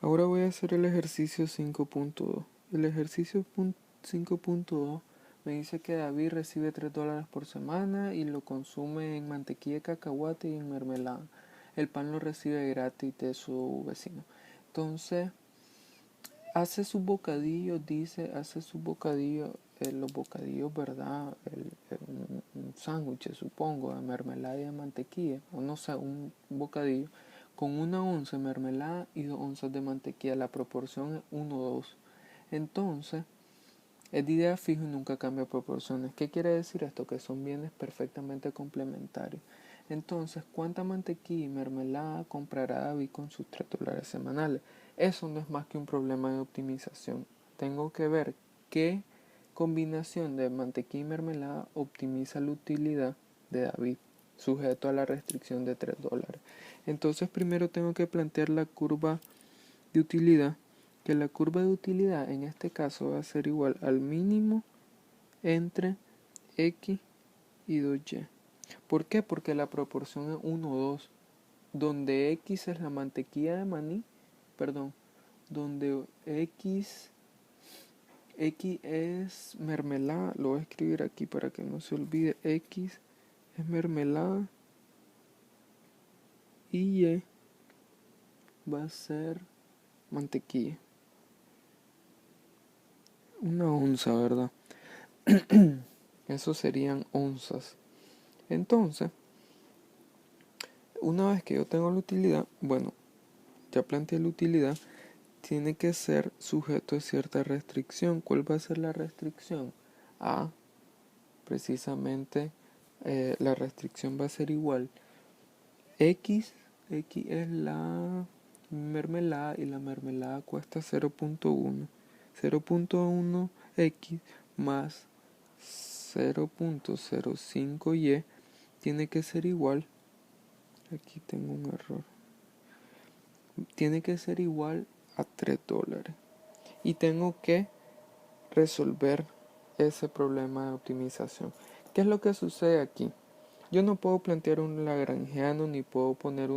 Ahora voy a hacer el ejercicio 5.2. El ejercicio 5.2 me dice que David recibe $3 por semana y lo consume en mantequilla de cacahuate y en mermelada. El pan lo recibe gratis de su vecino. Entonces, hace sus bocadillos, los bocadillos, ¿verdad? Un sándwich, supongo, de mermelada y de mantequilla, o no sé, un bocadillo, con 1 onza de mermelada y 2 onzas de mantequilla. La proporción es 1:2. Entonces, es de idea fijo y nunca cambia proporciones. ¿Qué quiere decir esto? Que son bienes perfectamente complementarios. Entonces, ¿cuánta mantequilla y mermelada comprará David con sus $3 semanales? Eso no es más que un problema de optimización. Tengo que ver qué combinación de mantequilla y mermelada optimiza la utilidad de David, sujeto a la restricción de $3. Entonces, primero tengo que plantear la curva de utilidad, que la curva de utilidad en este caso va a ser igual al mínimo entre x y 2y. ¿Por qué? Porque la proporción es 1:2, donde x es la mantequilla de maní, donde x es mermelada, lo voy a escribir aquí para que no se olvide, x es mermelada y y va a ser mantequilla. 1 onza, ¿verdad? Eso serían onzas. Entonces, una vez que yo tengo la utilidad, bueno, ya planteé la utilidad, tiene que ser sujeto a cierta restricción. ¿Cuál va a ser la restricción? Precisamente la restricción va a ser igual. X es la mermelada y la mermelada cuesta 0.1. 0.1x más 0.05y tiene que ser igual. Aquí tengo un error. Tiene que ser igual a $3. Y tengo que resolver ese problema de optimización. ¿Qué es lo que sucede aquí? Yo no puedo plantear un lagrangiano, ni puedo poner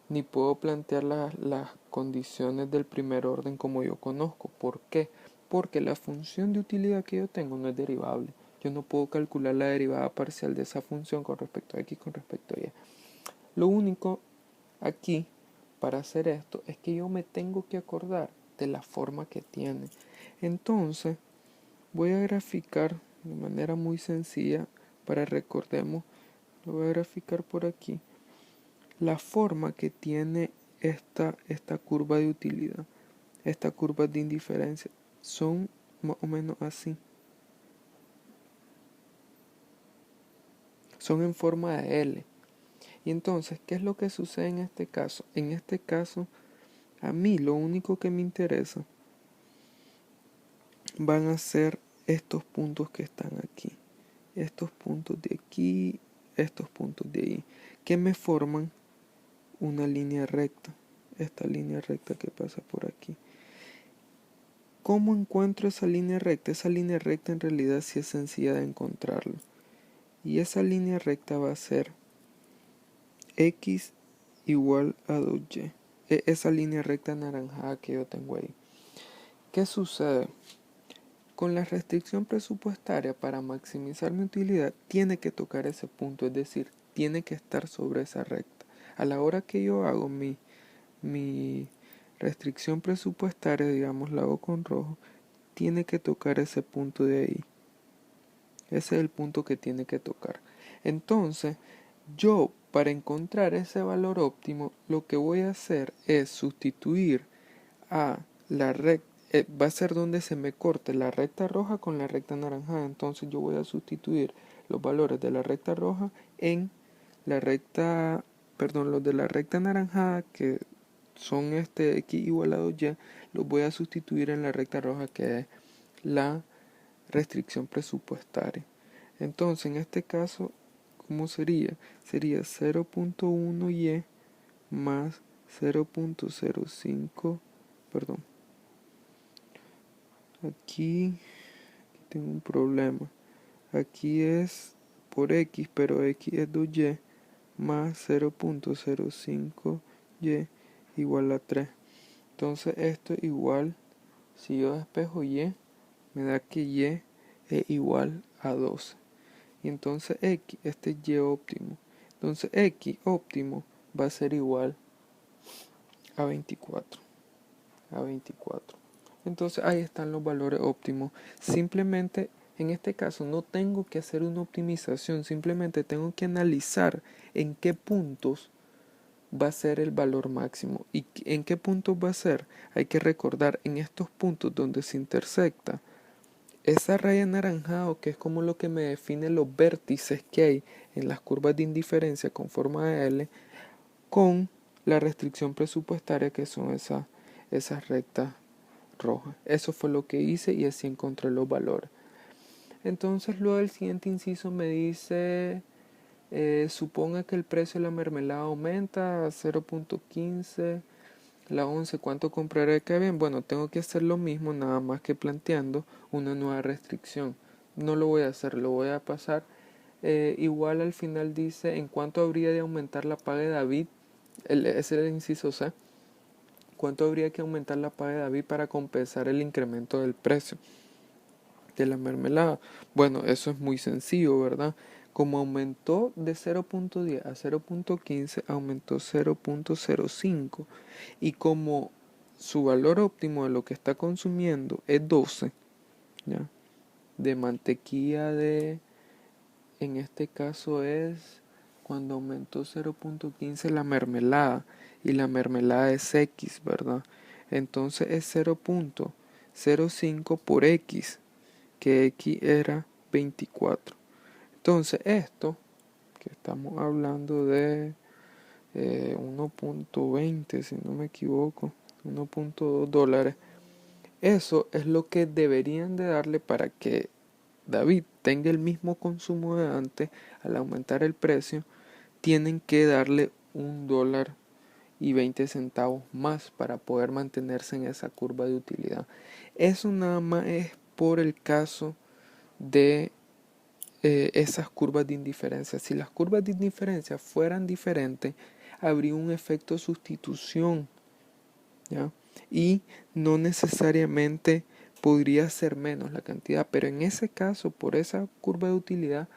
ni puedo plantear las condiciones del primer orden como yo conozco. ¿Por qué? Porque la función de utilidad que yo tengo no es derivable. Yo no puedo calcular la derivada parcial de esa función con respecto a x con respecto a y. Lo único aquí para hacer esto es que yo me tengo que acordar de la forma que tiene. Entonces voy a graficar de manera muy sencilla para recordemos, lo voy a graficar por aquí, la forma que tiene esta curva de utilidad, esta curva de indiferencia. Son más o menos así. Son en forma de L. Y entonces, ¿qué es lo que sucede en este caso? En este caso, a mí lo único que me interesa van a ser estos puntos que están aquí. Estos puntos de aquí, estos puntos de ahí, que me forman una línea recta. Esta línea recta que pasa por aquí. ¿Cómo encuentro esa línea recta? Esa línea recta en realidad sí es sencilla de encontrarlo. Y esa línea recta va a ser x igual a 2y. Esa línea recta anaranjada que yo tengo ahí. ¿Qué sucede? Con la restricción presupuestaria, para maximizar mi utilidad, tiene que tocar ese punto, es decir, tiene que estar sobre esa recta. A la hora que yo hago mi restricción presupuestaria, digamos, la hago con rojo, tiene que tocar ese punto de ahí. Ese es el punto que tiene que tocar. Entonces, yo para encontrar ese valor óptimo, lo que voy a hacer es sustituir a la recta, va a ser donde se me corte la recta roja con la recta anaranjada. Entonces yo voy a sustituir los valores de la recta roja en la recta, los de la recta anaranjada, que son x igual a 2y, los voy a sustituir en la recta roja, que es la restricción presupuestaria. Entonces en este caso, ¿cómo sería? Sería 0.1y más 0.05, aquí tengo un problema. Aquí es por x, pero x es 2y más 0.05y, igual a 3. Entonces esto es igual, si yo despejo y, me da que y es igual a 12. Y entonces x, este es y óptimo. Entonces x óptimo va a ser igual a 24. A 24. Entonces ahí están los valores óptimos. Simplemente en este caso no tengo que hacer una optimización, simplemente tengo que analizar en qué puntos va a ser el valor máximo. ¿Y en qué puntos va a ser? Hay que recordar en estos puntos donde se intersecta esa raya anaranjada, que es como lo que me define los vértices que hay en las curvas de indiferencia con forma de L, con la restricción presupuestaria que son esas rectas rojas. Eso fue lo que hice y así encontré los valores. Entonces luego el siguiente inciso me dice, suponga que el precio de la mermelada aumenta a 0.15, la 11, ¿cuánto compraré? Que bien, bueno, tengo que hacer lo mismo, nada más que planteando una nueva restricción. No lo voy a hacer, lo voy a pasar. Igual al final dice, ¿en cuánto habría de aumentar la paga de David? Ese es el inciso C. ¿Cuánto habría que aumentar la paga de David para compensar el incremento del precio de la mermelada? Bueno, eso es muy sencillo, ¿verdad? Como aumentó de 0.10 a 0.15, aumentó 0.05. Y como su valor óptimo de lo que está consumiendo es 12, ¿ya? De mantequilla en este caso es cuando aumentó 0.15 la mermelada, y la mermelada es X, ¿verdad? Entonces es 0.05 por X, que X era 24. Entonces esto, que estamos hablando de 1.20, si no me equivoco, 1.2 dólares, eso es lo que deberían de darle para que David tenga el mismo consumo de antes. Al aumentar el precio, tienen que darle $1.20 más para poder mantenerse en esa curva de utilidad. Eso nada más es por el caso de esas curvas de indiferencia. Si las curvas de indiferencia fueran diferentes, habría un efecto sustitución, ¿ya? Y no necesariamente podría ser menos la cantidad, pero en ese caso, por esa curva de utilidad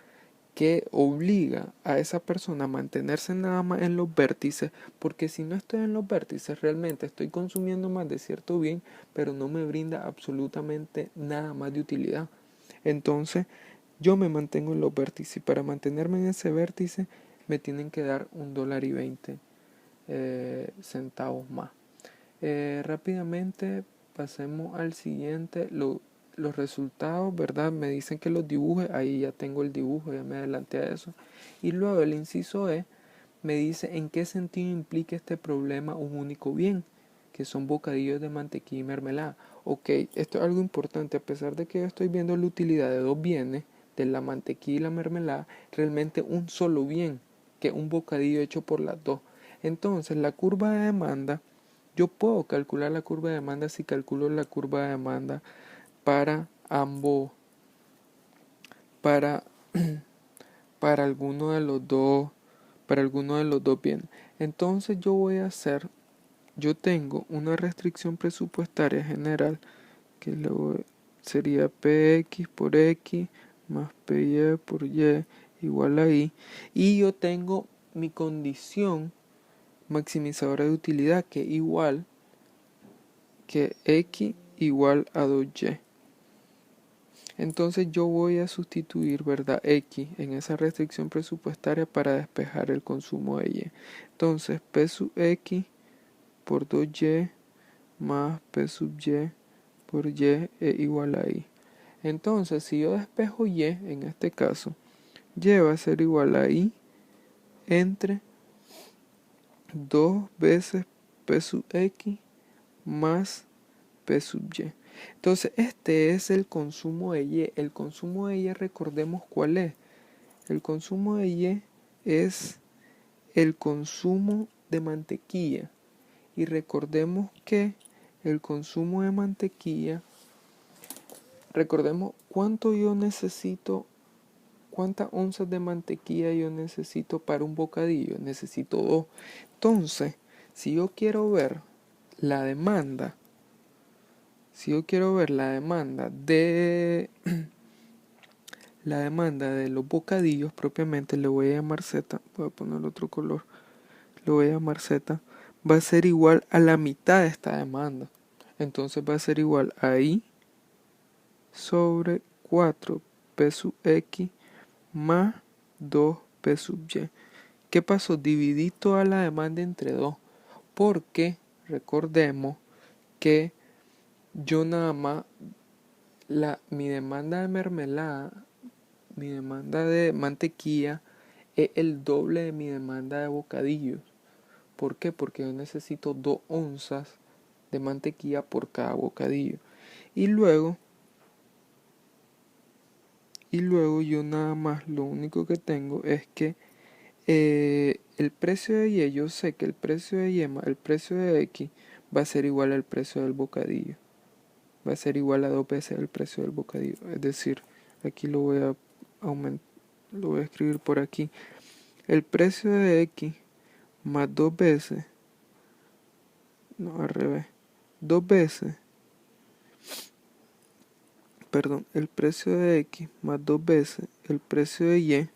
que obliga a esa persona a mantenerse nada más en los vértices, porque si no estoy en los vértices, realmente estoy consumiendo más de cierto bien, pero no me brinda absolutamente nada más de utilidad. Entonces, yo me mantengo en los vértices, y para mantenerme en ese vértice me tienen que dar $1.20 más. Rápidamente pasemos al siguiente. Los resultados, ¿verdad? Me dicen que los dibuje, ahí ya tengo el dibujo, ya me adelanté a eso. Y luego el inciso E me dice en qué sentido implica este problema un único bien, que son bocadillos de mantequilla y mermelada. Ok, esto es algo importante, a pesar de que yo estoy viendo la utilidad de dos bienes, de la mantequilla y la mermelada, realmente un solo bien, que un bocadillo hecho por las dos. Entonces la curva de demanda, yo puedo calcular la curva de demanda si calculo la curva de demanda para ambos, para, para alguno de los dos, bienes. Entonces yo tengo una restricción presupuestaria general que luego sería PX por X más PY por Y igual a Y, y yo tengo mi condición maximizadora de utilidad, que igual que X igual a 2Y. Entonces yo voy a sustituir, ¿verdad?, X en esa restricción presupuestaria para despejar el consumo de Y. Entonces P sub X por 2Y más P sub Y por Y es igual a Y. Entonces si yo despejo Y, en este caso, Y va a ser igual a Y entre 2 veces P sub X más P sub Y. Entonces este es el consumo de Y. El consumo de Y, recordemos cuál es. El consumo de Y es el consumo de mantequilla. Y recordemos que el consumo de mantequilla, recordemos cuánto yo necesito, cuántas onzas de mantequilla yo necesito para un bocadillo. Necesito 2. Entonces Si yo quiero ver la demanda, de la demanda de los bocadillos propiamente, le voy a llamar Z, voy a poner otro color, le voy a llamar Z, va a ser igual a la mitad de esta demanda. Entonces va a ser igual a I sobre 4P sub X más 2P sub Y. ¿Qué pasó? Dividí toda la demanda entre 2, porque recordemos que yo nada más, mi demanda de mermelada, mi demanda de mantequilla es el doble de mi demanda de bocadillos. ¿Por qué? Porque yo necesito 2 onzas de mantequilla por cada bocadillo. Y luego yo nada más, lo único que tengo es que el precio de Y, yo sé que el precio de Y más el precio de X va a ser igual al precio del bocadillo. Va a ser igual a 2 veces el precio del bocadillo. Es decir, aquí lo voy a aumentar, lo voy a escribir por aquí. El precio de X más 2 veces, no, al revés, 2 veces, perdón, el precio de X más 2 veces el precio de Y.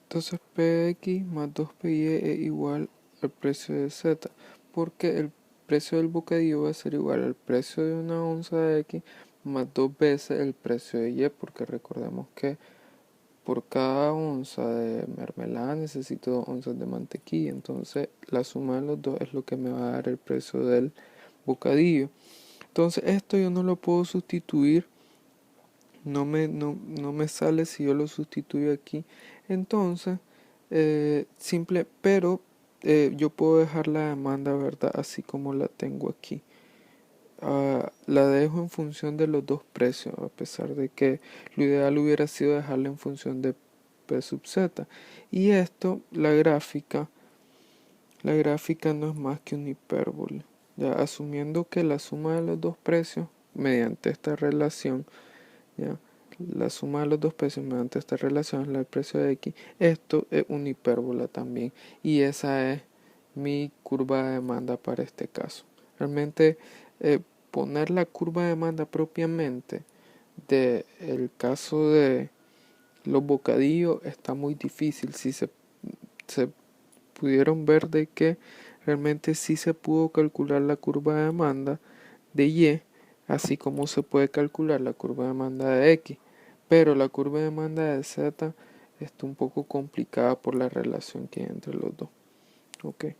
Entonces Px más 2Py es igual al precio de Z, porque el precio del bocadillo va a ser igual al precio de una onza de X más 2 veces el precio de Y, porque recordemos que por cada onza de mermelada necesito 2 onzas de mantequilla, entonces la suma de los dos es lo que me va a dar el precio del bocadillo. Entonces esto yo no lo puedo sustituir, no me sale si yo lo sustituyo aquí. Entonces pero yo puedo dejar la demanda, ¿verdad?, así como la tengo aquí. La dejo en función de los dos precios, a pesar de que lo ideal hubiera sido dejarla en función de P sub Z. Y esto, la gráfica no es más que una hipérbole, ya asumiendo que la suma de los dos precios mediante esta relación, ya la suma de los dos precios mediante esta relación es el precio de X. Esto es una hipérbola también, y esa es mi curva de demanda para este caso. Realmente poner la curva de demanda propiamente del caso de los bocadillos está muy difícil. Si se pudieron ver de que realmente sí se pudo calcular la curva de demanda de Y, así como se puede calcular la curva de demanda de X, pero la curva de demanda de Z está un poco complicada por la relación que hay entre los dos. Okay.